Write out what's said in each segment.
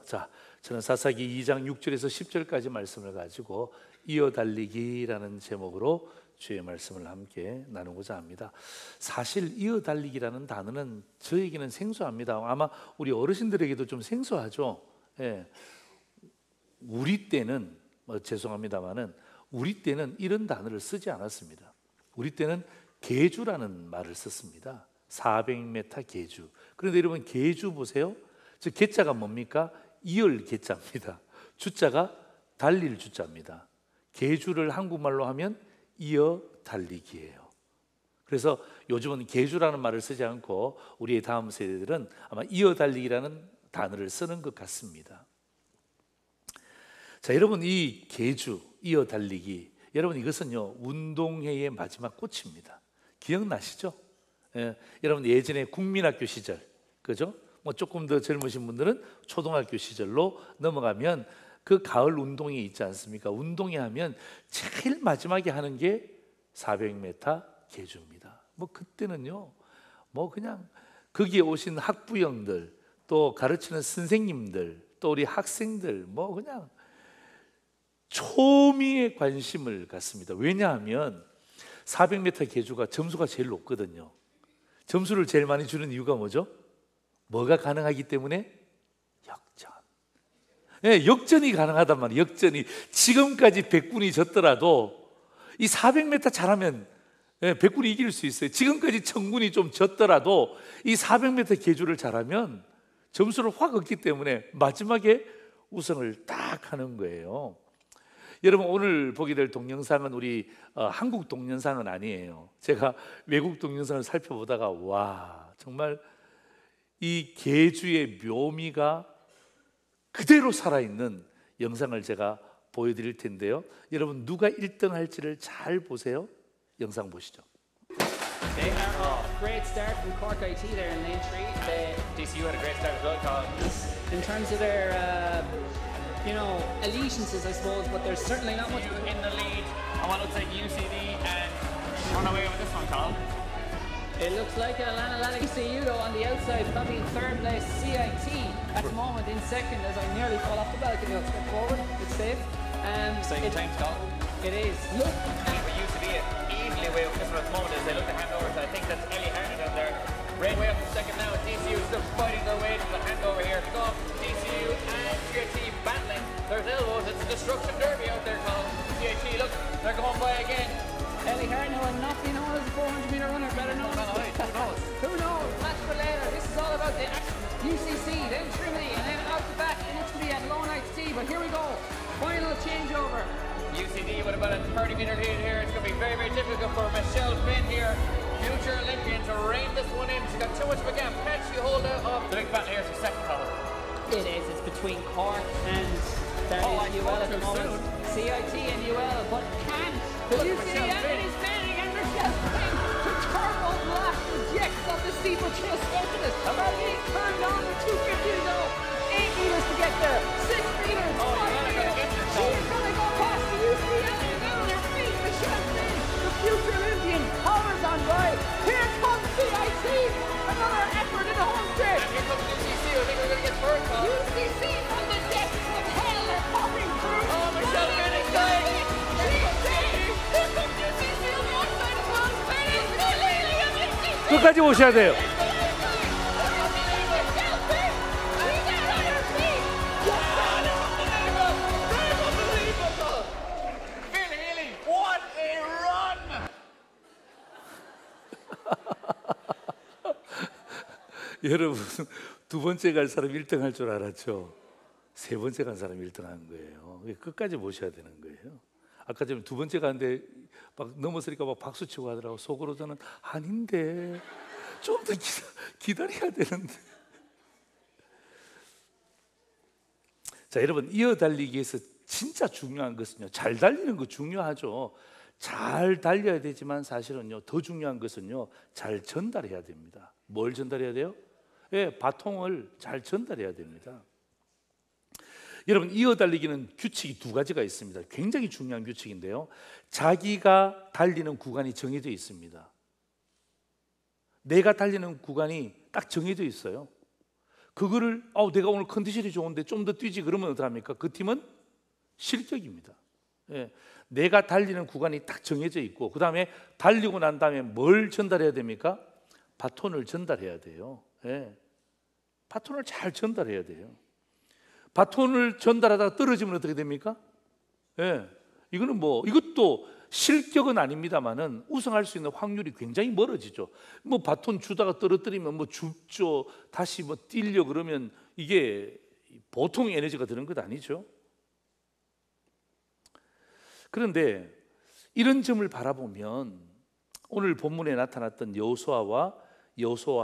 자, 저는 사사기 2장 6절에서 10절까지 말씀을 가지고 이어달리기라는 제목으로 주의 말씀을 함께 나누고자 합니다. 사실 이어달리기라는 단어는 저에게는 생소합니다. 아마 우리 어르신들에게도 좀 생소하죠. 예. 우리 때는 죄송합니다만은 우리 때는 이런 단어를 쓰지 않았습니다. 우리 때는 계주라는 말을 썼습니다. 400m 계주. 그런데 여러분 계주 보세요. 저 계자가 뭡니까? 이을 계자입니다. 주자가 달릴 주자입니다. 계주를 한국말로 하면 이어 달리기예요. 그래서 요즘은 계주라는 말을 쓰지 않고 우리의 다음 세대들은 아마 이어 달리기라는 단어를 쓰는 것 같습니다. 자, 여러분 이 계주, 이어 달리기, 여러분 이것은요 운동회의 마지막 꽃입니다. 기억나시죠? 예, 여러분 예전에 국민학교 시절, 그죠? 조금 더 젊으신 분들은 초등학교 시절로 넘어가면 그 가을 운동회 있지 않습니까? 운동회 하면 제일 마지막에 하는 게 400m 계주입니다. 그때는요 그냥 거기에 오신 학부형들, 또 가르치는 선생님들, 또 우리 학생들 그냥 초미의 관심을 갖습니다. 왜냐하면 400m 계주가 점수가 제일 높거든요. 점수를 제일 많이 주는 이유가 뭐죠? 뭐가 가능하기 때문에? 역전. 네, 역전이 가능하단 말이에요. 역전이. 지금까지 100군이 졌더라도 이 400m 잘하면 100군이 이길 수 있어요. 지금까지 1000군이 좀 졌더라도 이 400m 계주를 잘하면 점수를 확 얻기 때문에 마지막에 우승을 딱 하는 거예요. 여러분 오늘 보게 될 동영상은 우리 한국 동영상은 아니에요. 제가 외국 동영상을 살펴보다가 와, 정말 이 계주의 묘미가 그대로 살아있는 영상을 제가 보여드릴 텐데요. 여러분 누가 1등 할지를 잘 보세요. 영상 보시죠. They are off. Great start from Cork IT there in lane 3. DCU had a great start as well, Colin. In terms of their, allegiances, I suppose, but there's certainly not much in the lead. I want to take UCD and run away with this one, Colin. It looks like Alana Lalaga though on the outside, probably in third place. CIT at the moment in second as I nearly fall off the balcony. I'll step forward. It's safe. Same time, Colin. It is. Look. For UCD, easily away with this one at the moment as they look to hand over. So I think that's Ellie Harnett down there. Right way up in second now. DCU still fighting their way to the handover here. Go up, DCU and CIT battling. There's elbows. It's a destruction derby out there, Colin. CIT, look, they're going by again. Ellie Harnett will not be known as a 400-metre runner. Better known as who knows? Who knows? Match for later. This is all about the UCC, then Trinity, and then out the back initially at Low Knights T. But here we go. Final changeover. UCD with about a 30-metre lead here. It's going to be very, very difficult for Michelle Finn here, future Olympian, to rein this one in. She's got too much of a gap. Can she hold out of the big battle here for second, Colin? It is. It's between Cork and UL at the moment. CIT and UL, but can the UCD and it is failing, and Michelle Finn to turbo blast rejects off the steeplechase specialist. About being turned on with 250 to go. 8 meters to get there. 6 meters. 5 meters. She is going to go past the UCD and down their feet. Michelle Finn, the future Olympian, hovers on by. Here comes CIT. Another effort in the home stretch. And here comes UCC. I think we're going to get first, Colin. UCC from the depths of hell are popping through. Oh, Michelle Finn is going. 끝까지 오셔야 돼요. Really, what a run! 여러분 두 번째 갈 사람 1등 할 줄 알았죠? 세 번째 간 사람 1등 한 거예요. 끝까지 모셔야 되는 거예요. 아까 전에 두 번째 가는데 막 넘어서니까 막 박수 치고 하더라고. 속으로 저는 아닌데 좀 더 기다려야 되는데. 자, 여러분 이어 달리기에서 진짜 중요한 것은요, 잘 달리는 거 중요하죠. 잘 달려야 되지만 사실은요 더 중요한 것은요 잘 전달해야 됩니다. 뭘 전달해야 돼요? 바통을 잘 전달해야 됩니다. 여러분 이어 달리기는 규칙이 두 가지가 있습니다. 굉장히 중요한 규칙인데요, 자기가 달리는 구간이 정해져 있습니다. 내가 달리는 구간이 딱 정해져 있어요. 그거를 내가 오늘 컨디션이 좋은데 좀 더 뛰지 그러면 어떡합니까? 그 팀은 실격입니다. 예. 내가 달리는 구간이 딱 정해져 있고 그 다음에 달리고 난 다음에 뭘 전달해야 됩니까? 바톤을 전달해야 돼요. 예. 바톤을 잘 전달해야 돼요. 바톤을 전달하다가 떨어지면 어떻게 됩니까? 예. 이거는 이것도 실격은 아닙니다만은 우승할 수 있는 확률이 굉장히 멀어지죠. 바톤 주다가 떨어뜨리면 죽죠. 다시 뛰려 그러면 이게 보통 에너지가 드는 것 아니죠. 그런데 이런 점을 바라보면 오늘 본문에 나타났던 여호수아와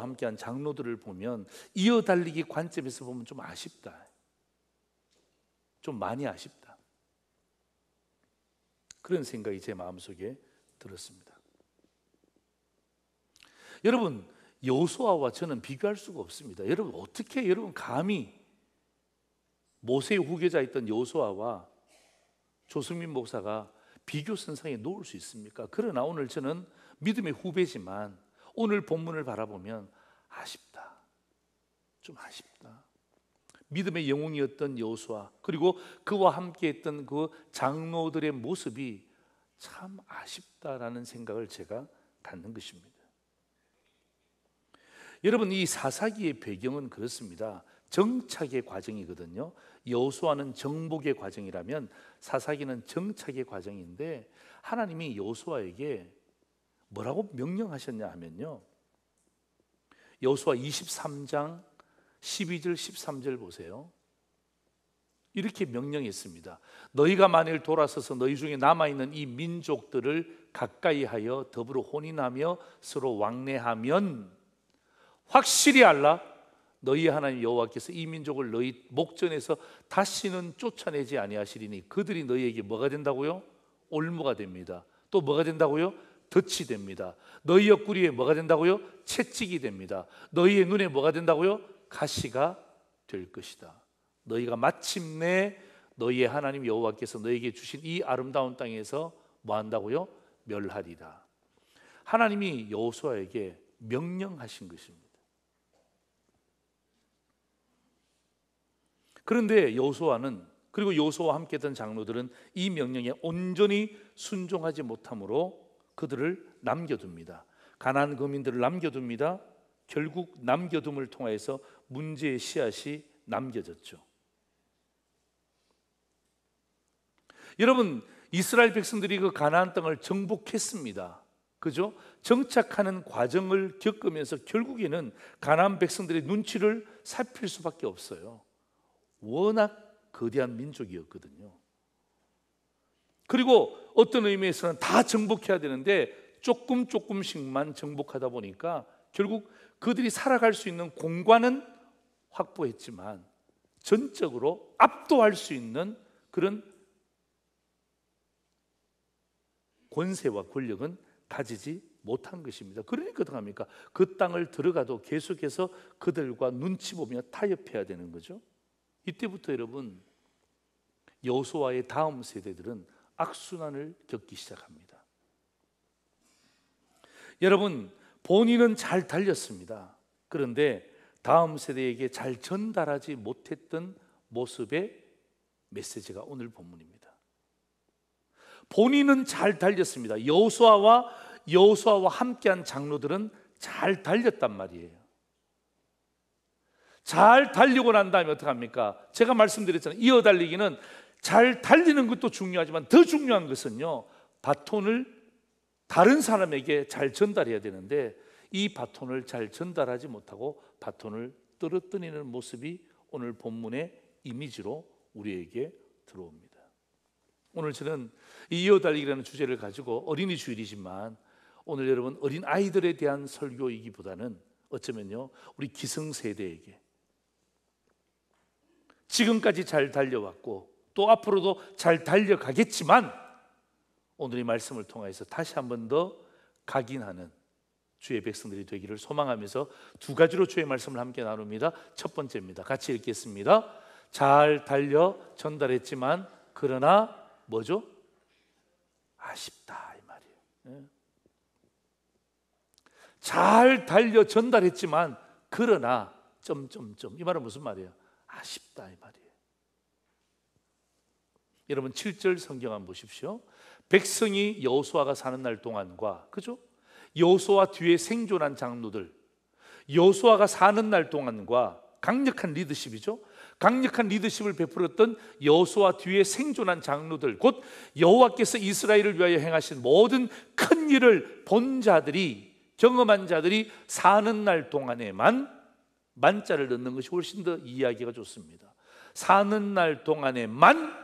함께한 장로들을 보면 이어달리기 관점에서 보면 좀 아쉽다. 좀 많이 아쉽다. 그런 생각이 제 마음속에 들었습니다. 여러분, 여호수아와 저는 비교할 수가 없습니다. 여러분, 어떻게 감히 모세의 후계자였던 여호수아와 조승민 목사가 비교 선상에 놓을 수 있습니까? 그러나 오늘 저는 믿음의 후배지만 오늘 본문을 바라보면 아쉽다. 좀 아쉽다. 믿음의 영웅이었던 여호수아 그리고 그와 함께했던 그 장로들의 모습이 참 아쉽다라는 생각을 제가 갖는 것입니다. 여러분, 이 사사기의 배경은 그렇습니다. 정착의 과정이거든요. 여호수아는 정복의 과정이라면 사사기는 정착의 과정인데 하나님이 여호수아에게 뭐라고 명령하셨냐 하면요, 여호수아 23장 12절 13절 보세요. 이렇게 명령했습니다. 너희가 만일 돌아서서 너희 중에 남아있는 이 민족들을 가까이 하여 더불어 혼인하며 서로 왕래하면 확실히 알라, 너희 하나님 여호와께서 이 민족을 너희 목전에서 다시는 쫓아내지 아니하시리니 그들이 너희에게 뭐가 된다고요? 올무가 됩니다. 또 뭐가 된다고요? 덫이 됩니다. 너희 옆구리에 뭐가 된다고요? 채찍이 됩니다. 너희의 눈에 뭐가 된다고요? 가시가 될 것이다. 너희가 마침내 너희의 하나님 여호와께서 너희에게 주신 이 아름다운 땅에서 뭐 한다고요? 멸하리라. 하나님이 여호수아에게 명령하신 것입니다. 그런데 여호수아는, 그리고 여호수아와 함께했던 장로들은 이 명령에 온전히 순종하지 못함으로 그들을 남겨둡니다. 가나안 거민들을 남겨둡니다. 결국 남겨둠을 통해서 문제의 씨앗이 남겨졌죠. 여러분, 이스라엘 백성들이 그 가나안 땅을 정복했습니다. 그죠? 정착하는 과정을 겪으면서 결국에는 가나안 백성들의 눈치를 살필 수밖에 없어요. 워낙 거대한 민족이었거든요. 그리고 어떤 의미에서는 다 정복해야 되는데 조금씩만 정복하다 보니까 결국 그들이 살아갈 수 있는 공간은 확보했지만 전적으로 압도할 수 있는 그런 권세와 권력은 가지지 못한 것입니다. 그러니까 어떡합니까? 그 땅을 들어가도 계속해서 그들과 눈치 보며 타협해야 되는 거죠. 이때부터 여러분, 여호수아의 다음 세대들은 악순환을 겪기 시작합니다. 여러분, 본인은 잘 달렸습니다. 그런데 다음 세대에게 잘 전달하지 못했던 모습의 메시지가 오늘 본문입니다. 본인은 잘 달렸습니다. 여호수아와 함께한 장로들은 잘 달렸단 말이에요. 잘 달리고 난 다음에 어떡합니까? 제가 말씀드렸잖아요. 이어달리기는 잘 달리는 것도 중요하지만 더 중요한 것은요, 바톤을 다른 사람에게 잘 전달해야 되는데 이 바톤을 잘 전달하지 못하고 바톤을 떨어뜨리는 모습이 오늘 본문의 이미지로 우리에게 들어옵니다. 오늘 저는 이 이어달리기라는 주제를 가지고 어린이 주일이지만 오늘 여러분, 어린 아이들에 대한 설교이기보다는 어쩌면요, 우리 기성세대에게 지금까지 잘 달려왔고 또 앞으로도 잘 달려가겠지만 오늘 이 말씀을 통해서 다시 한 번 더 각인하는 주의 백성들이 되기를 소망하면서 두 가지로 주의 말씀을 함께 나눕니다. 첫 번째입니다. 같이 읽겠습니다. 잘 달려 전달했지만 그러나 뭐죠? 아쉽다, 이 말이에요. 잘 달려 전달했지만 그러나 점점점. 이 말은 무슨 말이에요? 아쉽다 이 말이에요. 여러분 7절 성경 한번 보십시오. 백성이 여호수아가 사는 날 동안과, 그죠? 여호수아 뒤에 생존한 장로들, 여호수아가 사는 날 동안과 강력한 리더십이죠. 강력한 리더십을 베풀었던 여호수아 뒤에 생존한 장로들, 곧 여호와께서 이스라엘을 위하여 행하신 모든 큰 일을 본 자들이, 경험한 자들이 사는 날 동안에만 만자를 넣는 것이 훨씬 더 이해하기가 좋습니다. 사는 날 동안에만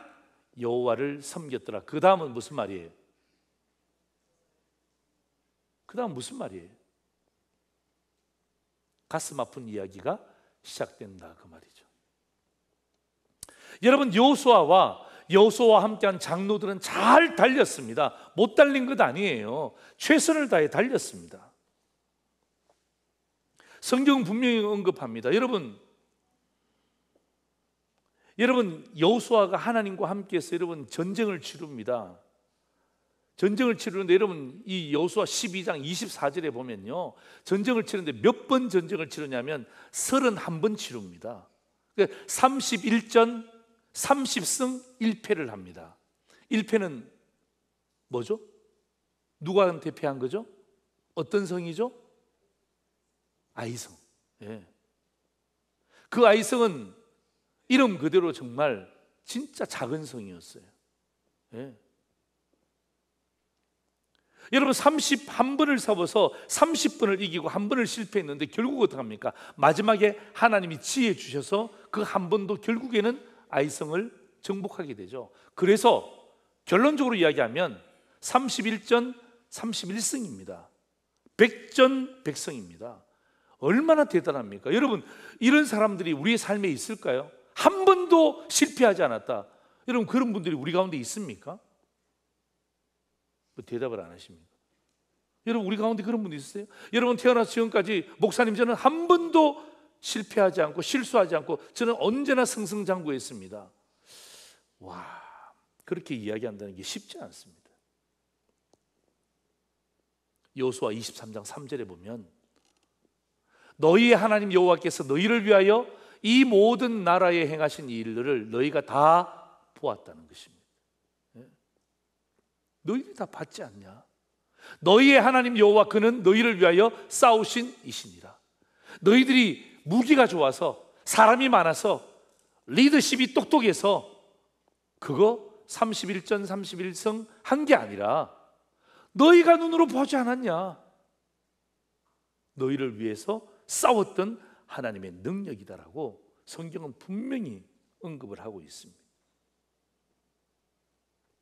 여호와를 섬겼더라. 그 다음은 무슨 말이에요? 그 다음 무슨 말이에요? 가슴 아픈 이야기가 시작된다 그 말이죠. 여러분 여호수아와 함께한 장로들은 잘 달렸습니다. 못 달린 것 아니에요. 최선을 다해 달렸습니다. 성경은 분명히 언급합니다. 여러분 여호수아가 하나님과 함께해서 여러분 전쟁을 치릅니다. 전쟁을 치르는데 여러분 이 여호수아 12장 24절에 보면요, 전쟁을 치르는데 몇 번 전쟁을 치르냐면 31번 치릅니다. 31전 30승 1패를 합니다. 1패는 뭐죠? 누구한테 패한 거죠? 어떤 성이죠? 아이성. 예. 그 아이성은 이름 그대로 정말 진짜 작은 성이었어요. 예. 여러분 31번을 싸워서 30번을 이기고 한 번을 실패했는데 결국 어떻게 합니까? 마지막에 하나님이 지혜 주셔서 그 한 번도 결국에는 아이성을 정복하게 되죠. 그래서 결론적으로 이야기하면 31전 31승입니다. 100전 100승입니다. 얼마나 대단합니까? 여러분 이런 사람들이 우리의 삶에 있을까요? 한 번도 실패하지 않았다. 여러분 그런 분들이 우리 가운데 있습니까? 대답을 안 하십니까? 여러분 우리 가운데 그런 분이 있으세요? 여러분 태어나서 지금까지 목사님 저는 한 번도 실패하지 않고 실수하지 않고 저는 언제나 승승장구했습니다. 와, 그렇게 이야기한다는 게 쉽지 않습니다. 여호수아 23장 3절에 보면 너희의 하나님 여호와께서 너희를 위하여 이 모든 나라에 행하신 일들을 너희가 다 보았다는 것입니다. 너희들이 다 봤지 않냐? 너희의 하나님 여호와 그는 너희를 위하여 싸우신 이시니라. 너희들이 무기가 좋아서 사람이 많아서 리더십이 똑똑해서 그거 31전 31승 한 게 아니라 너희가 눈으로 보지 않았냐? 너희를 위해서 싸웠던 하나님의 능력이다라고 성경은 분명히 언급을 하고 있습니다.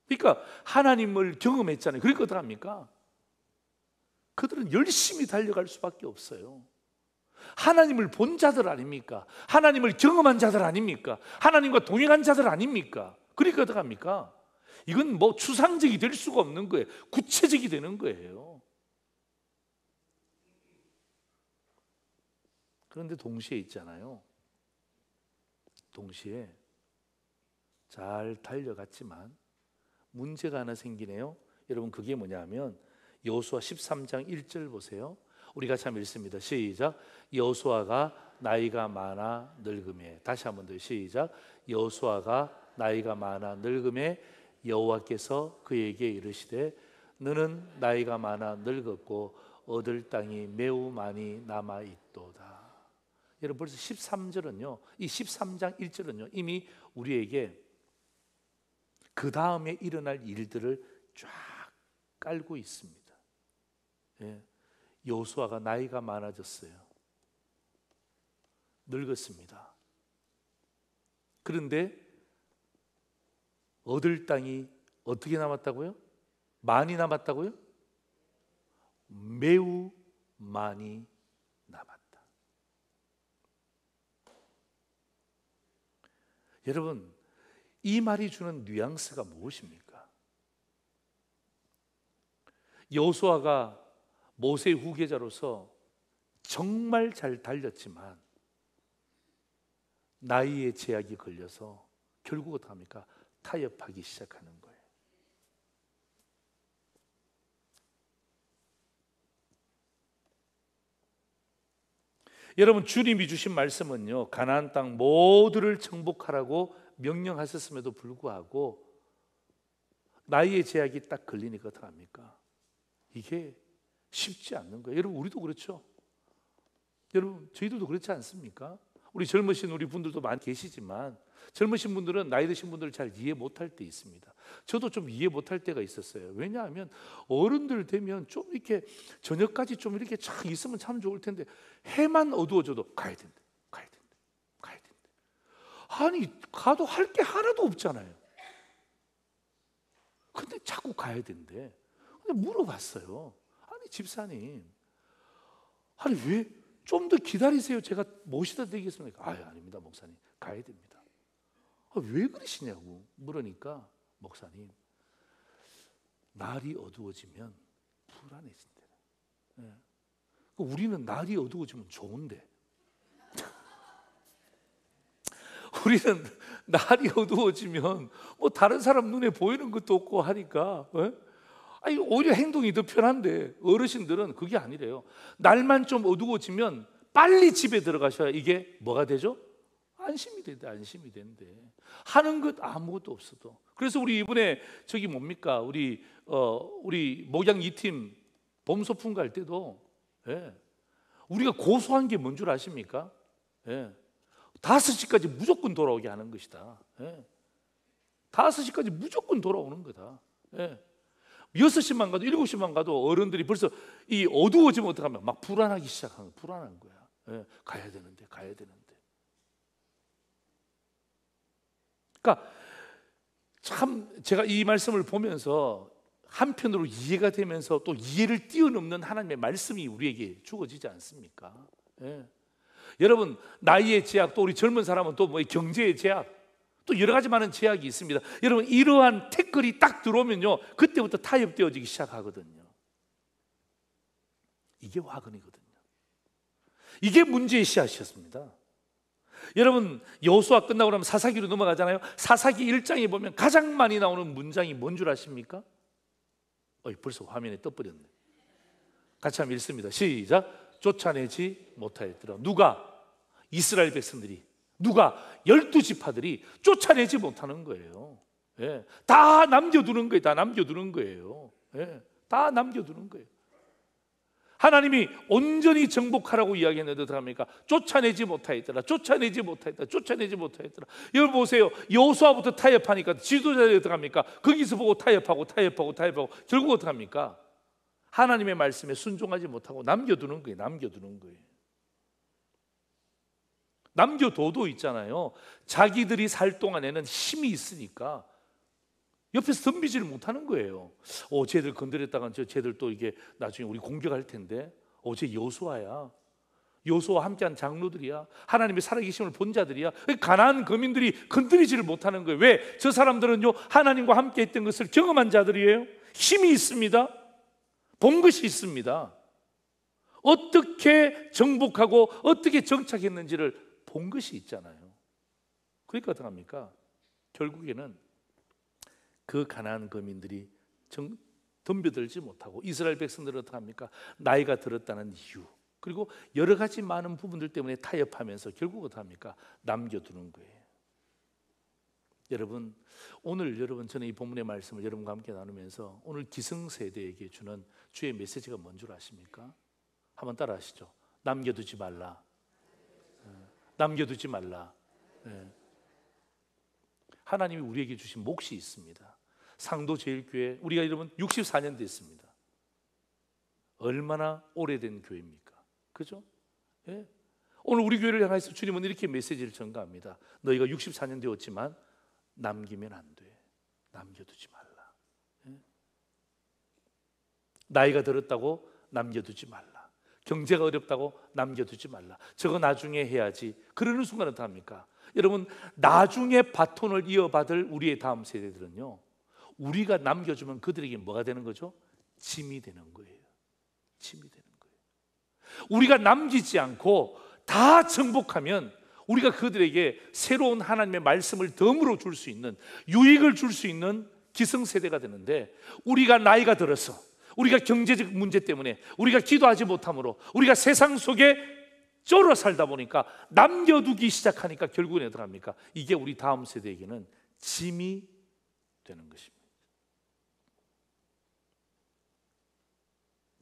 그러니까 하나님을 경험했잖아요. 그러니까 어떡합니까? 그들은 열심히 달려갈 수밖에 없어요. 하나님을 본 자들 아닙니까? 하나님을 경험한 자들 아닙니까? 하나님과 동행한 자들 아닙니까? 그러니까 어떡합니까? 이건 뭐 추상적이 될 수가 없는 거예요. 구체적이 되는 거예요. 그런데 동시에 있잖아요, 동시에 잘 달려갔지만 문제가 하나 생기네요. 여러분 그게 뭐냐면 여호수아 13장 1절 보세요. 우리 같이 한번 읽습니다. 시작. 여호수아가 나이가 많아 늙음에. 다시 한번 더 시작. 여호수아가 나이가 많아 늙음에 여호와께서 그에게 이르시되 너는 나이가 많아 늙었고 얻을 땅이 매우 많이 남아 있도다. 여러분 벌써 13절은요, 이 13장 1절은요 이미 우리에게 그 다음에 일어날 일들을 쫙 깔고 있습니다. 예. 여호수아가 나이가 많아졌어요. 늙었습니다. 그런데 얻을 땅이 어떻게 남았다고요? 많이 남았다고요? 매우 많이 남았다. 여러분 이 말이 주는 뉘앙스가 무엇입니까? 여호수아가 모세의 후계자로서 정말 잘 달렸지만 나이에 제약이 걸려서 결국 어떻게 합니까? 타협하기 시작하는 거예요. 여러분, 주님이 주신 말씀은요, 가나안 땅 모두를 정복하라고 명령하셨음에도 불구하고 나이의 제약이 딱 걸리니까 어떡합니까? 이게 쉽지 않는 거예요. 여러분, 우리도 그렇죠. 여러분, 저희들도 그렇지 않습니까? 우리 젊으신 우리 분들도 많이 계시지만 젊으신 분들은 나이 드신 분들을 잘 이해 못할 때 있습니다. 저도 좀 이해 못할 때가 있었어요. 왜냐하면 어른들 되면 좀 이렇게 저녁까지 좀 이렇게 참 있으면 참 좋을 텐데 해만 어두워져도 가야 된대, 가야 된대, 가야 된대. 아니, 가도 할 게 하나도 없잖아요. 근데 자꾸 가야 된대. 근데 물어봤어요. 아니, 집사님, 아니 왜 좀 더 기다리세요. 제가 모시다 드리겠습니까? 아닙니다, 목사님. 가야 됩니다. 왜 그러시냐고 물으니까, 목사님, 날이 어두워지면 불안해진대. 네. 우리는 날이 어두워지면 좋은데 우리는 날이 어두워지면 뭐 다른 사람 눈에 보이는 것도 없고 하니까, 아니, 오히려 행동이 더 편한데 어르신들은 그게 아니래요. 날만 좀 어두워지면 빨리 집에 들어가셔야 이게 뭐가 되죠? 안심이 된대, 안심이 된대. 하는 것 아무것도 없어도. 그래서 우리 이번에 저기 뭡니까? 우리 목양 2팀 봄소풍 갈 때도, 우리가 고소한 게 뭔 줄 아십니까? 5시까지 무조건 돌아오게 하는 것이다. 5시까지 무조건 돌아오는 거다. 6시만 가도 7시만 가도 어른들이 벌써 이 어두워지면 어떡하면 막 불안하기 시작하는, 불안한 거야. 가야 되는데, 가야 되는데. 그러니까 참 제가 이 말씀을 보면서 한편으로 이해가 되면서 또 이해를 뛰어넘는 하나님의 말씀이 우리에게 주어지지 않습니까? 여러분, 나이의 제약, 또 우리 젊은 사람은 또 뭐 경제의 제약, 또 여러 가지 많은 제약이 있습니다. 여러분, 이러한 태클이 딱 들어오면요, 그때부터 타협되어지기 시작하거든요. 이게 화근이거든요. 이게 문제의 씨앗이었습니다. 여러분, 여호수아 끝나고 나면 사사기로 넘어가잖아요. 사사기 1장에 보면 가장 많이 나오는 문장이 뭔 줄 아십니까? 벌써 화면에 떠버렸네. 같이 한번 읽습니다. 시작. 쫓아내지 못하였더라. 누가? 이스라엘 백성들이, 누가? 12지파들이 쫓아내지 못하는 거예요. 다 남겨두는 거예요. 다 남겨두는 거예요. 다 남겨두는 거예요. 하나님이 온전히 정복하라고 이야기했는데 어떡합니까? 쫓아내지 못하였더라. 쫓아내지 못하였더라. 쫓아내지 못하였더라. 여러분 보세요. 여호수아부터 타협하니까 지도자들이 어떡합니까? 거기서 보고 타협하고 결국 어떡합니까? 하나님의 말씀에 순종하지 못하고 남겨두는 거예요. 남겨두는 거예요. 남겨둬도 있잖아요, 자기들이 살 동안에는 힘이 있으니까 옆에서 덤비지를 못하는 거예요. 쟤들 건드렸다간 쟤들 또 이게 나중에 우리 공격할 텐데, 쟤 여호수아야, 여호수아와 함께한 장로들이야, 하나님의 살아계심을 본 자들이야. 가나안 거민들이 건드리지를 못하는 거예요. 왜? 저 사람들은요, 하나님과 함께 했던 것을 경험한 자들이에요. 힘이 있습니다. 본 것이 있습니다. 어떻게 정복하고 어떻게 정착했는지를 본 것이 있잖아요. 그러니까 어떡합니까? 결국에는 그 가나안 거민들이 덤벼들지 못하고 이스라엘 백성들은 어떡합니까? 나이가 들었다는 이유, 그리고 여러 가지 많은 부분들 때문에 타협하면서 결국 어떡합니까? 남겨두는 거예요. 여러분, 오늘 저는 이 본문의 말씀을 여러분과 함께 나누면서 오늘 기성세대에게 주는 주의 메시지가 뭔 줄 아십니까? 한번 따라 하시죠. 남겨두지 말라. 남겨두지 말라. 하나님이 우리에게 주신 몫이 있습니다. 상도제일교회, 우리가 여러분 64년 됐습니다. 얼마나 오래된 교회입니까? 그죠? 오늘 우리 교회를 향해서 주님은 이렇게 메시지를 전가합니다. 너희가 64년 되었지만 남기면 안 돼. 남겨두지 말라. 나이가 들었다고 남겨두지 말라. 경제가 어렵다고 남겨두지 말라. 저거 나중에 해야지. 그러는 순간 어떡합니까? 여러분, 나중에 바톤을 이어받을 우리의 다음 세대들은요, 우리가 남겨주면 그들에게 뭐가 되는 거죠? 짐이 되는 거예요. 짐이 되는 거예요. 우리가 남기지 않고 다 정복하면 우리가 그들에게 새로운 하나님의 말씀을 덤으로 줄 수 있는, 유익을 줄 수 있는 기성세대가 되는데, 우리가 나이가 들어서, 우리가 경제적 문제 때문에, 우리가 기도하지 못함으로, 우리가 세상 속에 쫄아 살다 보니까 남겨두기 시작하니까 결국은 어떻게 합니까? 이게 우리 다음 세대에게는 짐이 되는 것입니다.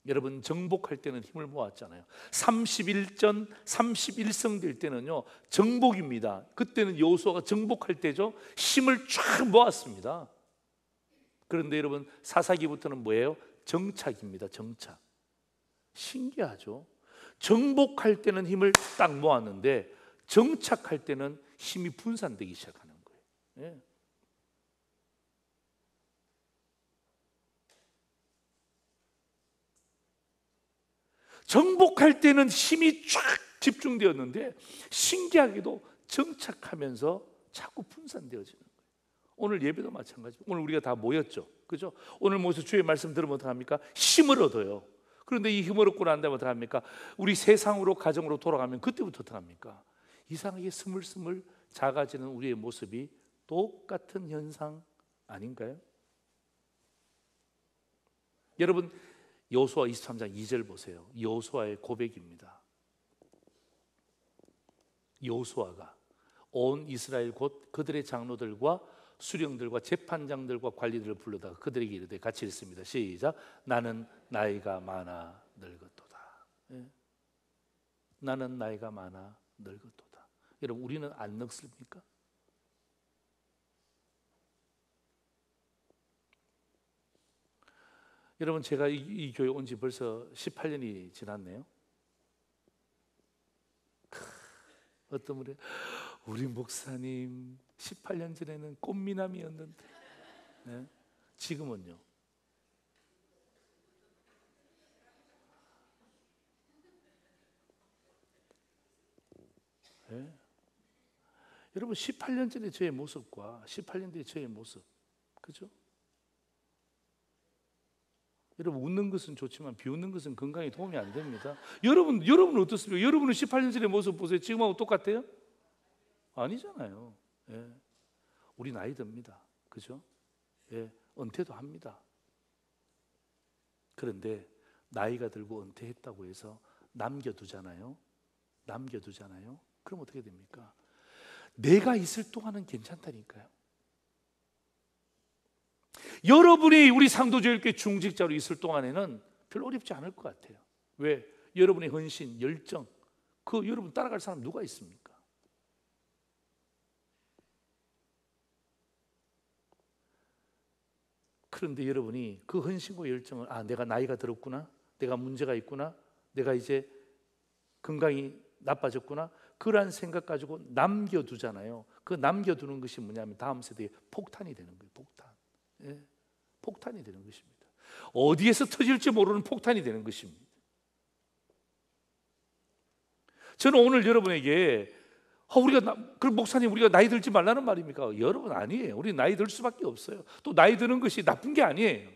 여러분, 정복할 때는 힘을 모았잖아요. 31전 31성 될 때는요 정복입니다. 그때는 여호수아가 정복할 때죠. 힘을 쫙 모았습니다. 그런데 여러분, 사사기부터는 뭐예요? 정착입니다. 정착. 신기하죠? 정복할 때는 힘을 딱 모았는데 정착할 때는 힘이 분산되기 시작하는 거예요. 예. 정복할 때는 힘이 쫙 집중되었는데 신기하게도 정착하면서 자꾸 분산되어지는 거예요. 오늘 예배도 마찬가지입니다. 오늘 우리가 다 모였죠, 그죠? 오늘 모여서 주의 말씀 들으면 어떡합니까? 힘을 얻어요. 그런데 이 힘을 얻고 난 다음에 어떡합니까? 우리 세상으로, 가정으로 돌아가면 그때부터 어떡합니까? 이상하게 스물스물 작아지는 우리의 모습이 똑같은 현상 아닌가요? 여러분, 여호수아 23장 2절 보세요. 여호수아의 고백입니다. 여호수아가 온 이스라엘 곧 그들의 장로들과 수령들과 재판장들과 관리들을 불러다가 그들에게 이르되, 같이 읽습니다. 시작. 나는 나이가 많아 늙었도다. 예. 나는 나이가 많아 늙었도다. 여러분, 우리는 안 늙습니까? 여러분, 제가 이 교회 온 지 벌써 18년이 지났네요. 어떤 분이 우리 목사님 18년 전에는 꽃미남이었는데, 네? 지금은요? 네? 여러분, 18년 전에 저의 모습과 18년 뒤에 저의 모습, 그죠? 여러분, 웃는 것은 좋지만 비웃는 것은 건강에 도움이 안 됩니다. 여러분은 어떻습니까? 여러분은 18년 전의 모습 보세요. 지금하고 똑같아요? 아니잖아요. 예. 우리 나이 듭니다. 그죠? 예. 은퇴도 합니다. 그런데 나이가 들고 은퇴했다고 해서 남겨두잖아요. 그럼 어떻게 됩니까? 내가 있을 동안은 괜찮다니까요. 여러분이 우리 상도제일교회 중직자로 있을 동안에는 별로 어렵지 않을 것 같아요. 왜? 여러분의 헌신, 열정, 그 여러분 따라갈 사람 누가 있습니까? 그런데 여러분이 그 헌신과 열정을, 내가 나이가 들었구나, 내가 문제가 있구나, 내가 이제 건강이 나빠졌구나, 그러한 생각 가지고 남겨두잖아요. 그 남겨두는 것이 뭐냐면 다음 세대에 폭탄이 되는 거예요. 폭탄. 예, 폭탄이 되는 것입니다. 어디에서 터질지 모르는 폭탄이 되는 것입니다. 저는 오늘 여러분에게 그럼 목사님, 우리가 나이 들지 말라는 말입니까? 여러분, 아니에요. 우리 나이 들 수밖에 없어요. 또 나이 드는 것이 나쁜 게 아니에요.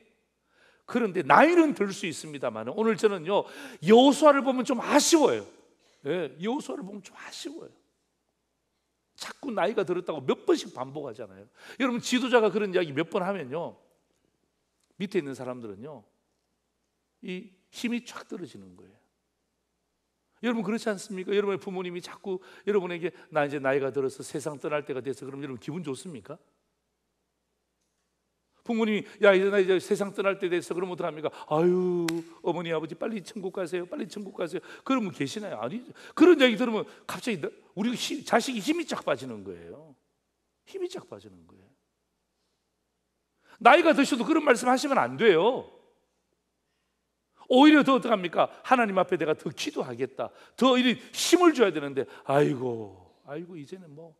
그런데 나이는 들 수 있습니다만 오늘 저는요 여호수아를 보면 좀 아쉬워요. 예, 여호수아를 보면 좀 아쉬워요. 자꾸 나이가 들었다고 몇 번씩 반복하잖아요. 여러분, 지도자가 그런 이야기 몇 번 하면요 밑에 있는 사람들은요 이 힘이 쫙 떨어지는 거예요. 여러분, 그렇지 않습니까? 여러분의 부모님이 자꾸 여러분에게 나 이제 나이가 들어서 세상 떠날 때가 돼서, 그럼 여러분 기분 좋습니까? 부모님이 야 이제 나 이제 세상 떠날 때 됐어, 그러면 어떡합니까? 아유, 어머니 아버지 빨리 천국 가세요, 빨리 천국 가세요. 그러면 계시나요? 아니죠. 그런 얘기 들으면 갑자기 우리 자식이 힘이 쫙 빠지는 거예요. 힘이 쫙 빠지는 거예요. 나이가 드셔도 그런 말씀 하시면 안 돼요. 오히려 더 어떡합니까? 하나님 앞에 내가 더 기도하겠다, 더 이리 힘을 줘야 되는데 아이고 이제는 뭐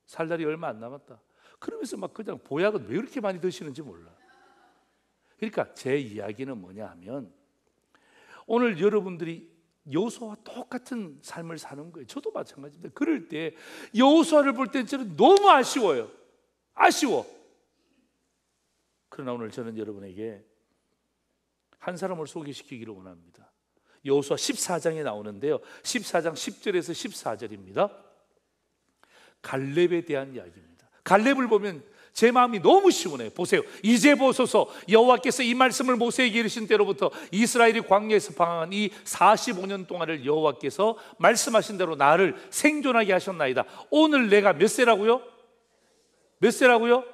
살 날이 얼마 안 남았다, 그러면서 막 그냥 보약은 왜 이렇게 많이 드시는지 몰라. 그러니까 제 이야기는 뭐냐 하면 오늘 여러분들이 여호수아와 똑같은 삶을 사는 거예요. 저도 마찬가지입니다. 그럴 때 여호수아를 볼 때 저는 너무 아쉬워요. 그러나 오늘 저는 여러분에게 한 사람을 소개시키기를 원합니다. 여호수아 14장에 나오는데요 14장 10절에서 14절입니다 갈렙에 대한 이야기입니다. 갈렙을 보면 제 마음이 너무 시원해요. 보세요. 이제 보소서, 여호와께서 이 말씀을 모세에게 이르신 때로부터 이스라엘이 광야에서 방황한 이 45년 동안을 여호와께서 말씀하신 대로 나를 생존하게 하셨나이다. 오늘 내가 몇 세라고요? 몇 세라고요?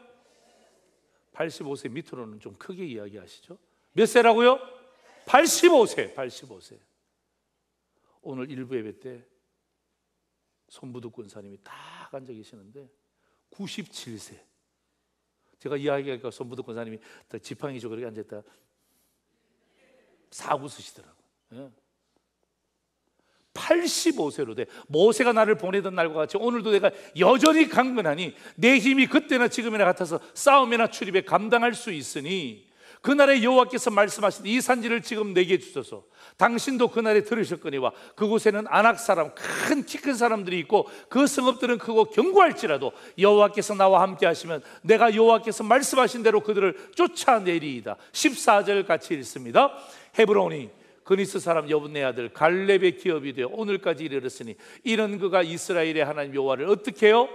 85세 밑으로는 좀 크게 이야기하시죠. 몇 세라고요? 85세. 85세. 오늘 일부 예배 때 손부득 권사님이 딱 앉아 계시는데 97세. 제가 이야기하니까 손부득 권사님이 지팡이죠 그렇게 앉았다 사고 쓰시더라고요. 85세로 돼. 모세가 나를 보내던 날과 같이 오늘도 내가 여전히 강건하니 내 힘이 그때나 지금이나 같아서 싸움이나 출입에 감당할 수 있으니 그날에 여호와께서 말씀하신 이 산지를 지금 내게 주소서. 당신도 그날에 들으셨거니와 그곳에는 아낙 사람, 큰 키 큰 사람들이 있고 그 성읍들은 크고 견고할지라도 여호와께서 나와 함께 하시면 내가 여호와께서 말씀하신 대로 그들을 쫓아내리이다. 14절 같이 읽습니다. 헤브론이 그니스 사람 여분네 아들 갈렙의 기업이 되어 오늘까지 이르렀으니 이런 그가 이스라엘의 하나님 여호와를 어떻게 해요?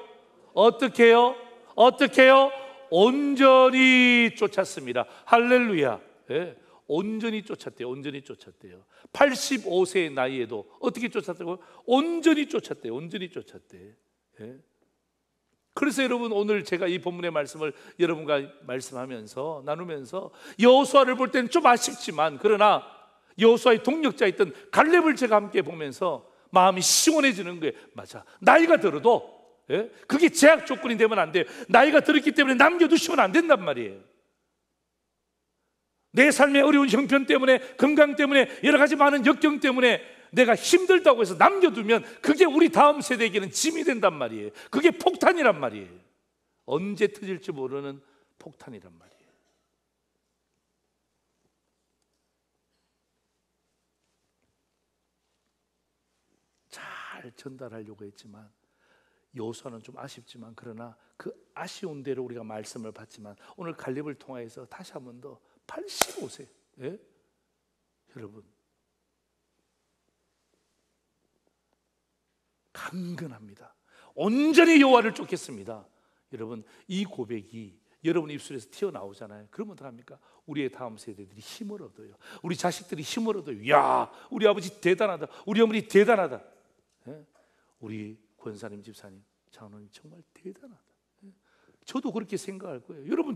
어떻게 해요? 어떻게 해요? 온전히 쫓았습니다. 할렐루야. 예, 온전히 쫓았대요. 온전히 쫓았대요. 85세의 나이에도 어떻게 쫓았다고요? 온전히 쫓았대요. 온전히 쫓았대. 예. 그래서 여러분 오늘 제가 이 본문의 말씀을 여러분과 말씀하면서 나누면서 여호수아를 볼 때는 좀 아쉽지만 그러나 여호수아의 동력자였던 갈렙을 제가 함께 보면서 마음이 시원해지는 거예요. 맞아. 나이가 들어도 그게 제약 조건이 되면 안 돼요. 나이가 들었기 때문에 남겨두시면 안 된단 말이에요. 내 삶의 어려운 형편 때문에, 건강 때문에, 여러 가지 많은 역경 때문에 내가 힘들다고 해서 남겨두면 그게 우리 다음 세대에게는 짐이 된단 말이에요. 그게 폭탄이란 말이에요. 언제 터질지 모르는 폭탄이란 말이에요. 잘 전달하려고 했지만 여호수아는 좀 아쉽지만 그러나 그 아쉬운 대로 우리가 말씀을 받지만 오늘 갈렙을 통하여서 다시 한 번 더 85세 여러분 강건합니다. 온전히 여호와를 쫓겠습니다. 여러분 이 고백이 여러분 입술에서 튀어나오잖아요. 그러면 어떡합니까? 우리의 다음 세대들이 힘을 얻어요. 우리 자식들이 힘을 얻어요. 야, 우리 아버지 대단하다. 우리 어머니 대단하다. 우리 권사님, 집사님, 장로님 정말 대단하다. 저도 그렇게 생각할 거예요. 여러분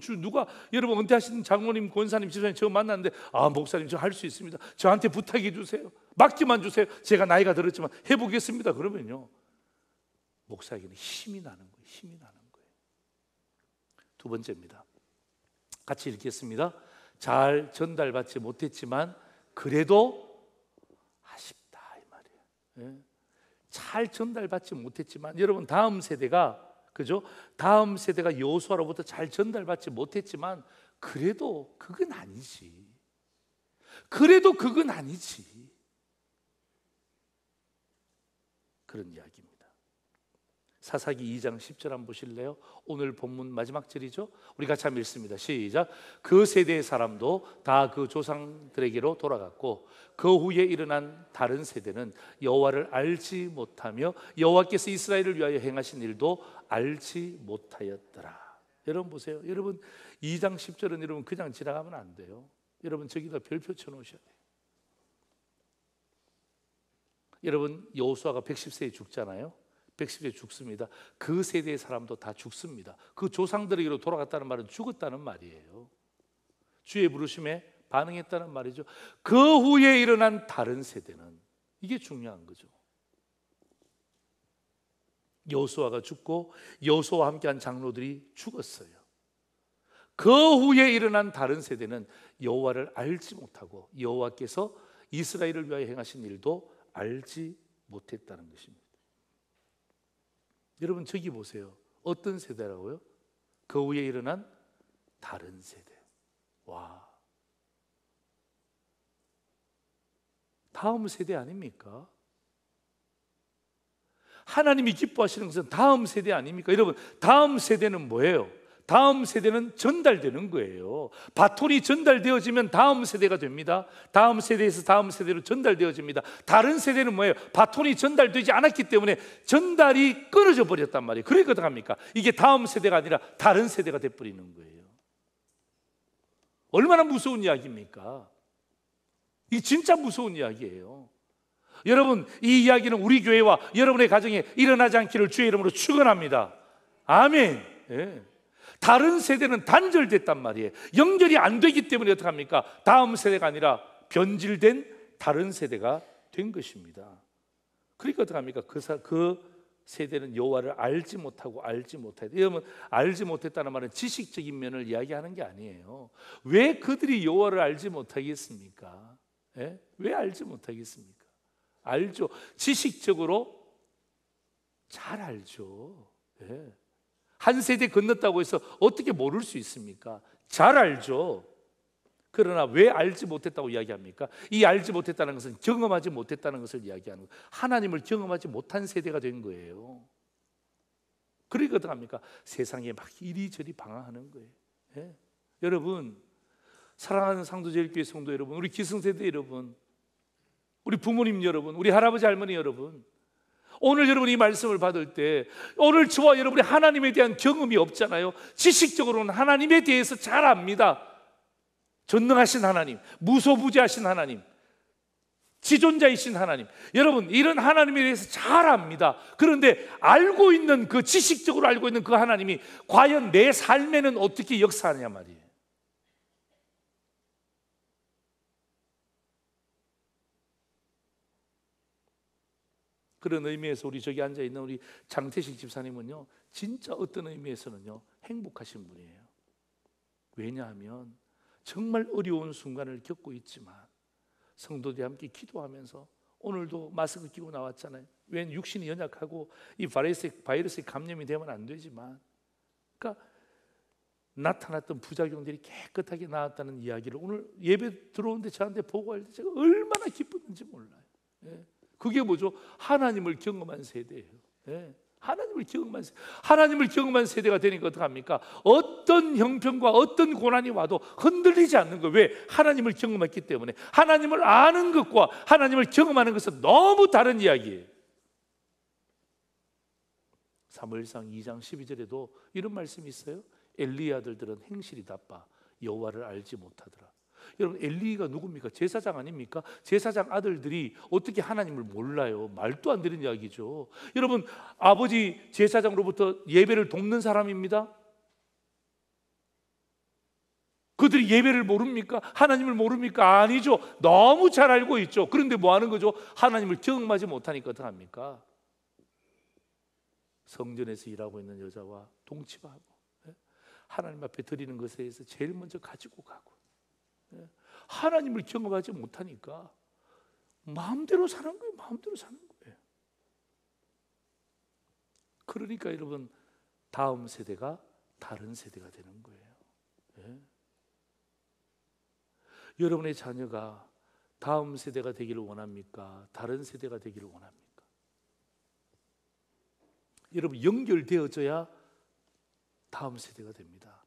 여러분 은퇴하신 장로님, 권사님, 집사님 저 만났는데 목사님 저 할 수 있습니다. 저한테 부탁해 주세요. 맡기만 주세요. 제가 나이가 들었지만 해보겠습니다. 그러면요 목사에게는 힘이 나는 거예요. 힘이 나는 거예요. 두 번째입니다. 같이 읽겠습니다. 잘 전달받지 못했지만 그래도 아쉽다 이 말이에요. 잘 전달받지 못했지만 여러분 다음 세대가 그죠? 다음 세대가 여호수아로부터 잘 전달받지 못했지만 그래도 그건 아니지. 그래도 그건 아니지. 그런 이야기입니다. 사사기 2장 10절 한번 보실래요? 오늘 본문 마지막 절이죠. 우리 같이 한번 읽습니다. 시작. 그 세대의 사람도 다 그 조상들에게로 돌아갔고 그 후에 일어난 다른 세대는 여호와를 알지 못하며 여호와께서 이스라엘을 위하여 행하신 일도 알지 못하였더라. 여러분 보세요. 여러분 2장 10절은 여러분 그냥 지나가면 안 돼요. 여러분 저기다 별표 쳐놓으셔야 돼요. 여러분 여호수아가 110세에 죽잖아요. 110세에 죽습니다. 그 세대의 사람도 다 죽습니다. 그 조상들에게로 돌아갔다는 말은 죽었다는 말이에요. 주의 부르심에 반응했다는 말이죠. 그 후에 일어난 다른 세대는 이게 중요한 거죠. 여호수아가 죽고 여호수아와 함께한 장로들이 죽었어요. 그 후에 일어난 다른 세대는 여호와를 알지 못하고 여호와께서 이스라엘을 위하여 행하신 일도 알지 못했다는 것입니다. 여러분 저기 보세요. 어떤 세대라고요? 그 후에 일어난 다른 세대. 와, 다음 세대 아닙니까? 하나님이 기뻐하시는 것은 다음 세대 아닙니까? 여러분 다음 세대는 뭐예요? 다음 세대는 전달되는 거예요. 바톤이 전달되어지면 다음 세대가 됩니다. 다음 세대에서 다음 세대로 전달되어집니다. 다른 세대는 뭐예요? 바톤이 전달되지 않았기 때문에 전달이 끊어져 버렸단 말이에요. 그러니까 어떡합니까? 이게 다음 세대가 아니라 다른 세대가 돼버리는 거예요. 얼마나 무서운 이야기입니까? 이게 진짜 무서운 이야기예요. 여러분, 이 이야기는 우리 교회와 여러분의 가정에 일어나지 않기를 주의 이름으로 축원합니다. 아멘. 예. 다른 세대는 단절됐단 말이에요. 연결이 안 되기 때문에 어떡합니까? 다음 세대가 아니라 변질된 다른 세대가 된 것입니다. 그러니까 어떡합니까? 그 세대는 여호와를 알지 못하고 알지 못하다. 여러분, 알지 못했다는 말은 지식적인 면을 이야기하는 게 아니에요. 왜 그들이 여호와를 알지 못하겠습니까? 예? 왜 알지 못하겠습니까? 알죠. 지식적으로 잘 알죠. 예. 한 세대 건넜다고 해서 어떻게 모를 수 있습니까? 잘 알죠. 그러나 왜 알지 못했다고 이야기합니까? 이 알지 못했다는 것은 경험하지 못했다는 것을 이야기하는 거예요. 하나님을 경험하지 못한 세대가 된 거예요. 그러니까 어떡합니까? 세상에 막 이리저리 방황하는 거예요. 예? 여러분, 사랑하는 상도제일교회 성도 여러분, 우리 기성세대 여러분, 우리 부모님 여러분, 우리 할아버지 할머니 여러분, 오늘 여러분이 이 말씀을 받을 때 오늘 저와 여러분이 하나님에 대한 경험이 없잖아요. 지식적으로는 하나님에 대해서 잘 압니다. 전능하신 하나님, 무소부지하신 하나님, 지존자이신 하나님, 여러분 이런 하나님에 대해서 잘 압니다. 그런데 알고 있는 그 지식적으로 알고 있는 그 하나님이 과연 내 삶에는 어떻게 역사하냐 말이에요. 그런 의미에서 우리 저기 앉아있는 우리 장태식 집사님은요, 진짜 어떤 의미에서는요 행복하신 분이에요. 왜냐하면 정말 어려운 순간을 겪고 있지만 성도들이 함께 기도하면서, 오늘도 마스크 끼고 나왔잖아요. 웬 육신이 연약하고 이 바이러스에 감염이 되면 안 되지만, 그러니까 나타났던 부작용들이 깨끗하게 나았다는 이야기를 오늘 예배 들어오는데 저한테 보고할 때 제가 얼마나 기뻤는지 몰라요. 예. 그게 뭐죠? 하나님을 경험한 세대예요. 예. 하나님을 경험한 세대가 되니까 어떡합니까? 어떤 형편과 어떤 고난이 와도 흔들리지 않는 거예요. 왜? 하나님을 경험했기 때문에. 하나님을 아는 것과 하나님을 경험하는 것은 너무 다른 이야기예요. 사무엘상 2장 12절에도 이런 말씀이 있어요. 엘리의 아들들은 행실이 나빠 여호와를 알지 못하더라. 여러분, 엘리가 누굽니까? 제사장 아닙니까? 제사장 아들들이 어떻게 하나님을 몰라요? 말도 안 되는 이야기죠. 여러분, 아버지 제사장으로부터 예배를 돕는 사람입니다. 그들이 예배를 모릅니까? 하나님을 모릅니까? 아니죠. 너무 잘 알고 있죠. 그런데 뭐 하는 거죠? 하나님을 경험하지 못하니까 어떡합니까? 성전에서 일하고 있는 여자와 동침하고 하나님 앞에 드리는 것에 대해서 제일 먼저 가지고 가고, 하나님을 경험하지 못하니까 마음대로 사는 거예요. 마음대로 사는 거예요. 그러니까 여러분, 다음 세대가 다른 세대가 되는 거예요. 예. 여러분의 자녀가 다음 세대가 되기를 원합니까? 다른 세대가 되기를 원합니까? 여러분, 연결되어져야 다음 세대가 됩니다.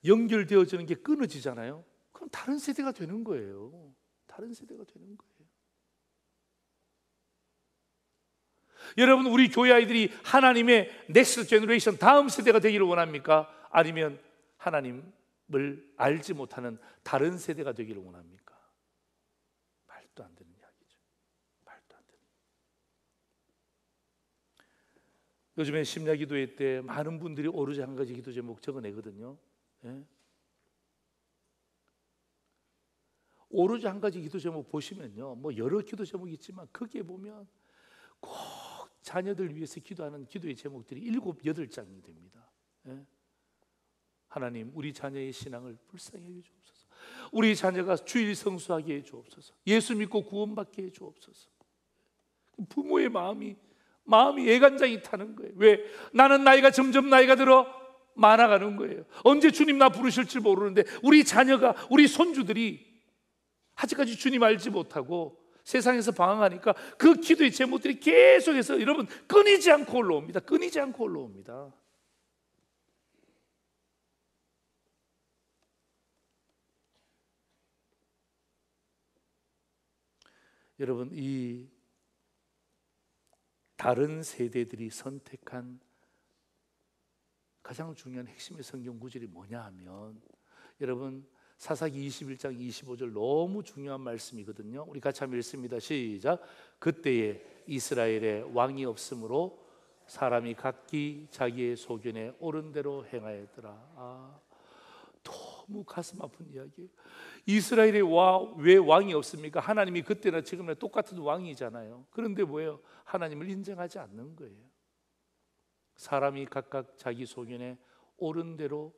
연결되어지는 게 끊어지잖아요. 그럼 다른 세대가 되는 거예요. 다른 세대가 되는 거예요. 여러분, 우리 교회 아이들이 하나님의 넥스트 제너레이션, 다음 세대가 되기를 원합니까? 아니면 하나님을 알지 못하는 다른 세대가 되기를 원합니까? 말도 안 되는 이야기죠. 말도 안 되는. 요즘에 심야 기도회 때 많은 분들이 오로지 한 가지 기도 제목 적어내거든요. 예? 오로지 한 가지 기도 제목 보시면요, 뭐 여러 기도 제목이 있지만 거기에 보면 꼭 자녀들 위해서 기도하는 기도의 제목들이 7, 8장이 됩니다. 예? 하나님, 우리 자녀의 신앙을 불쌍히 여겨 주옵소서. 우리 자녀가 주일 성수하게 해 주옵소서. 예수 믿고 구원받게 해 주옵소서. 부모의 마음이 애간장이 타는 거예요. 왜? 나는 점점 나이가 들어 많아가는 거예요. 언제 주님 나 부르실지 모르는데 우리 자녀가, 우리 손주들이 아직까지 주님 알지 못하고 세상에서 방황하니까 그 기도의 제목들이 계속해서 여러분 끊이지 않고 올라옵니다. 끊이지 않고 올라옵니다. 여러분, 이 다른 세대들이 선택한 가장 중요한 핵심의 성경 구절이 뭐냐 하면, 여러분, 사사기 21장 25절 너무 중요한 말씀이거든요. 우리 같이 한번 읽습니다. 시작. 그때에 이스라엘에 왕이 없으므로 사람이 각기 자기의 소견에 옳은 대로 행하였더라. 너무 가슴 아픈 이야기예요. 이스라엘에 왜 왕이 없습니까? 하나님이 그때나 지금이나 똑같은 왕이잖아요. 그런데 뭐예요? 하나님을 인정하지 않는 거예요. 사람이 각각 자기 소견에 옳은 대로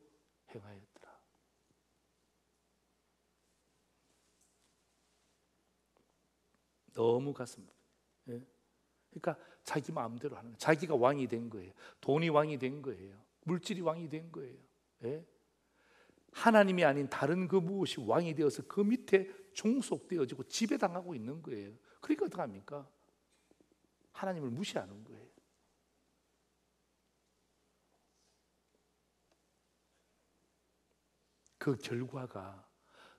행하였더라. 너무 가슴 아파요. 그러니까 자기 마음대로 하는 거예요. 자기가 왕이 된 거예요. 돈이 왕이 된 거예요. 물질이 왕이 된 거예요. 하나님이 아닌 다른 그 무엇이 왕이 되어서 그 밑에 종속되어지고 지배당하고 있는 거예요. 그러니까 어떡합니까? 하나님을 무시하는 거예요. 그 결과가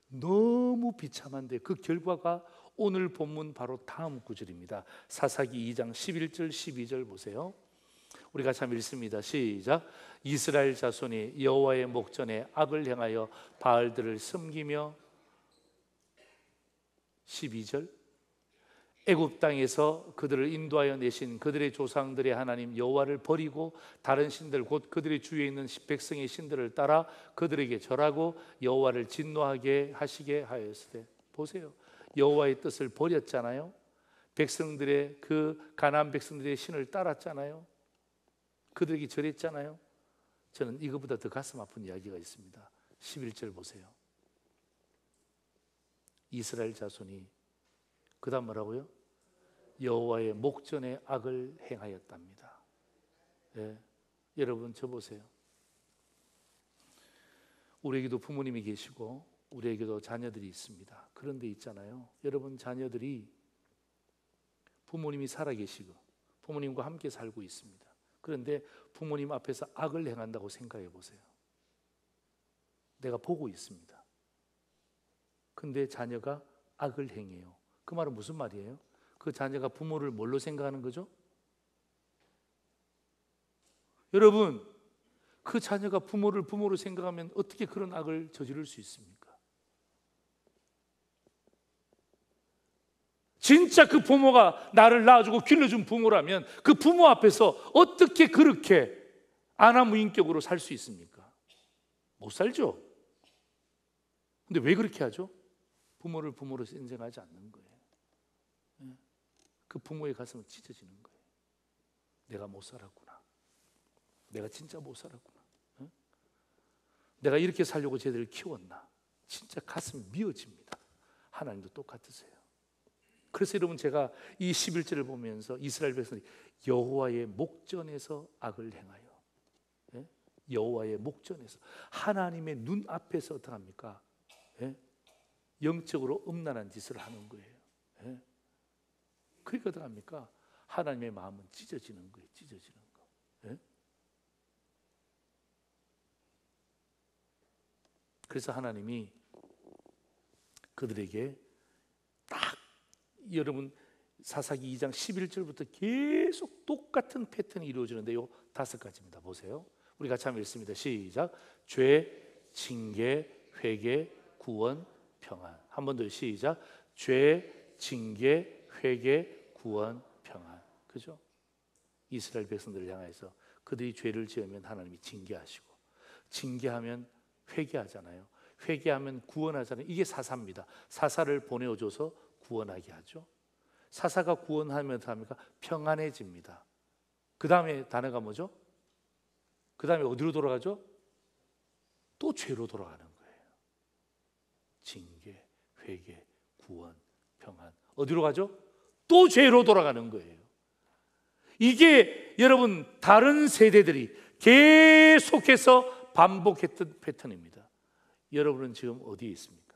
너무 비참한데, 그 결과가 오늘 본문 바로 다음 구절입니다. 사사기 2장 11절 12절 보세요. 우리 같이 한번 읽습니다. 시작. 이스라엘 자손이 여호와의 목전에 악을 행하여 바알들을 섬기며, 12절, 애굽 땅에서 그들을 인도하여 내신 그들의 조상들의 하나님 여호와를 버리고 다른 신들 곧 그들의 주위에 있는 백성의 신들을 따라 그들에게 절하고 여호와를 진노하게 하시게 하였으되. 보세요, 여호와의 뜻을 버렸잖아요. 백성들의 그 가나안 백성들의 신을 따랐잖아요. 그들에게 절했잖아요. 저는 이거보다 더 가슴 아픈 이야기가 있습니다. 11절 보세요. 이스라엘 자손이 그 다음 뭐라고요? 여호와의 목전에 악을 행하였답니다. 여러분, 저 보세요. 우리에게도 부모님이 계시고 우리에게도 자녀들이 있습니다. 그런데 있잖아요, 여러분, 자녀들이 부모님이 살아계시고 부모님과 함께 살고 있습니다. 그런데 부모님 앞에서 악을 행한다고 생각해 보세요. 내가 보고 있습니다. 근데 자녀가 악을 행해요. 그 말은 무슨 말이에요? 그 자녀가 부모를 뭘로 생각하는 거죠? 여러분, 그 자녀가 부모를 부모로 생각하면 어떻게 그런 악을 저지를 수 있습니까? 진짜 그 부모가 나를 낳아주고 길러준 부모라면 그 부모 앞에서 어떻게 그렇게 안하무인격으로 살 수 있습니까? 못 살죠. 근데 왜 그렇게 하죠? 부모를 부모로 인정하지 않는 거예요. 그 부모의 가슴은 찢어지는 거예요. 내가 못 살았구나. 내가 진짜 못 살았구나. 내가 이렇게 살려고 쟤들을 키웠나. 진짜 가슴이 미어집니다. 하나님도 똑같으세요. 그래서 여러분, 제가 이 11절을 보면서 이스라엘 백성이 여호와의 목전에서 악을 행하여, 여호와의 목전에서, 하나님의 눈앞에서 어떡합니까? 영적으로 음란한 짓을 하는 거예요. 그러니까 어떡합니까? 하나님의 마음은 찢어지는 거예요. 찢어지는 거. 그래서 하나님이 그들에게 딱, 여러분, 사사기 2장 11절부터 계속 똑같은 패턴이 이루어지는데 요 5가지입니다. 보세요. 우리 같이 한번 읽습니다. 시작. 죄, 징계, 회개, 구원, 평안. 한 번 더 시작. 죄, 징계, 회개, 구원, 평안. 그죠? 이스라엘 백성들을 향해서 그들이 죄를 지으면 하나님이 징계하시고, 징계하면 회개하잖아요. 회개하면 구원하잖아요. 이게 사사입니다. 사사를 보내어줘서 구원하게 하죠. 사사가 구원하면 합니까? 평안해집니다. 그 다음에 단어가 뭐죠? 그 다음에 어디로 돌아가죠? 또 죄로 돌아가는 거예요. 징계, 회개, 구원, 평안. 어디로 가죠? 또 죄로 돌아가는 거예요. 이게 여러분, 다른 세대들이 계속해서 반복했던 패턴입니다. 여러분은 지금 어디에 있습니까?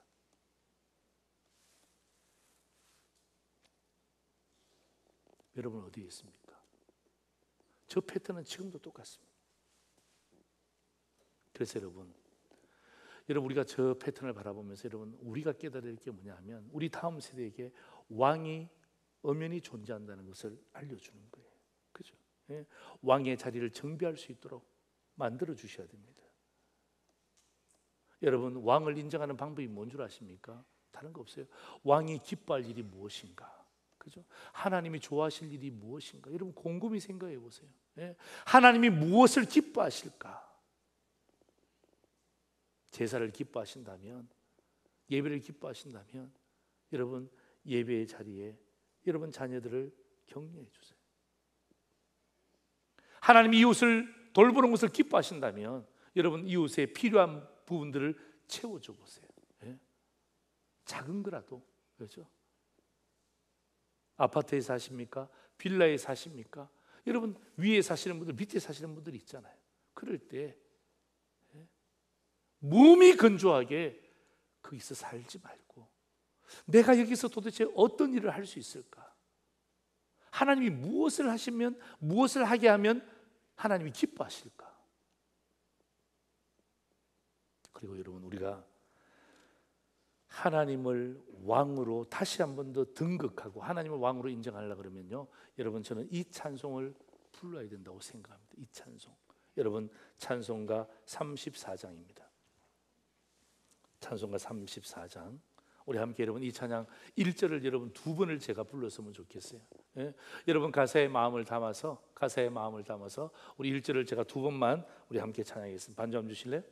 여러분 어디에 있습니까? 저 패턴은 지금도 똑같습니다. 그래서 여러분 우리가 저 패턴을 바라보면서 여러분, 우리가 깨달을 게 뭐냐 하면, 우리 다음 세대에게 왕이 엄연히 존재한다는 것을 알려주는 거예요. 그죠? 예? 왕의 자리를 정비할 수 있도록 만들어 주셔야 됩니다. 여러분, 왕을 인정하는 방법이 뭔 줄 아십니까? 다른 거 없어요. 왕이 기뻐할 일이 무엇인가? 그죠? 하나님이 좋아하실 일이 무엇인가? 여러분 곰곰이 생각해 보세요. 예? 하나님이 무엇을 기뻐하실까? 제사를 기뻐하신다면, 예배를 기뻐하신다면, 여러분 예배의 자리에 여러분 자녀들을 격려해 주세요. 하나님이 이웃을 돌보는 것을 기뻐하신다면 여러분 이웃의 필요한 부분들을 채워줘 보세요. 예? 작은 거라도. 그렇죠? 아파트에 사십니까? 빌라에 사십니까? 여러분 위에 사시는 분들, 밑에 사시는 분들이 있잖아요. 그럴 때 몸이 건조하게 거기서 살지 말고 내가 여기서 도대체 어떤 일을 할 수 있을까? 하나님이 무엇을 하시면, 무엇을 하게 하면 하나님이 기뻐하실까? 그리고 여러분 우리가 하나님을 왕으로 다시 한 번 더 등극하고 하나님을 왕으로 인정하려고 그러면요, 여러분 저는 이 찬송을 불러야 된다고 생각합니다. 이 찬송, 여러분 찬송가 34장입니다. 찬송가 34장, 우리 함께 여러분 이 찬양 1절을 여러분 두 번을 제가 불렀으면 좋겠어요. 예? 여러분 가사의 마음을 담아서 우리 1절을 제가 두 번만 우리 함께 찬양하겠습니다. 반주 한번 주실래요?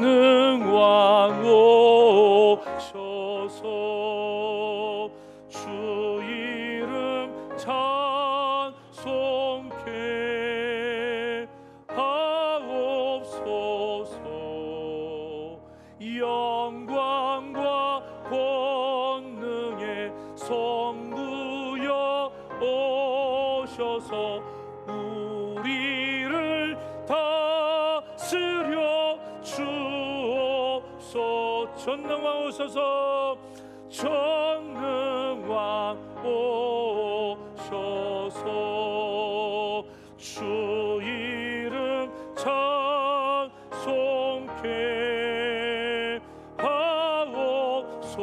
전능왕 오셔서 주 이름 찬송케 하옵소서. 영광과 권능의 성부여 오셔서 우리를 다스려 주옵소서. 전능왕 오셔서, 전능왕 오셔서 주 이름 찬송케 하옵소서.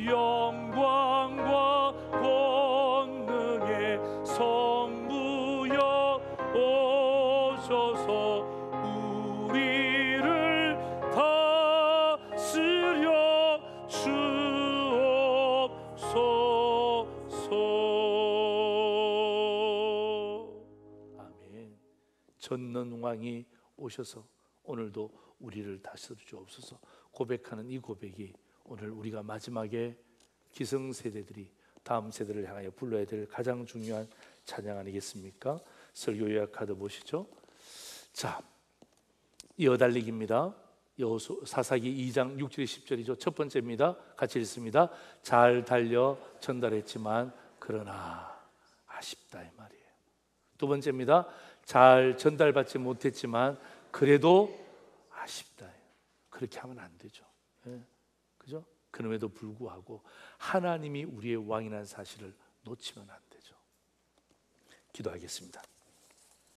영광과 권능의 성부여 오셔서 우리를 다스려 주옵소서. 아멘. 전능왕이 오셔서 오늘도 우리를 다스려 주옵소서 고백하는 이 고백이 오늘 우리가 마지막에 기성세대들이 다음 세대를 향하여 불러야 될 가장 중요한 찬양 아니겠습니까? 설교 요약 카드 보시죠. 자, 이어달리기입니다. 사사기 2장 6절 10절이죠. 첫 번째입니다. 같이 읽습니다. 잘 달려 전달했지만 그러나 아쉽다 이 말이에요. 두 번째입니다. 잘 전달받지 못했지만 그래도 아쉽다. 그렇게 하면 안 되죠. 그죠? 그럼에도 불구하고 하나님이 우리의 왕이라는 사실을 놓치면 안 되죠. 기도하겠습니다.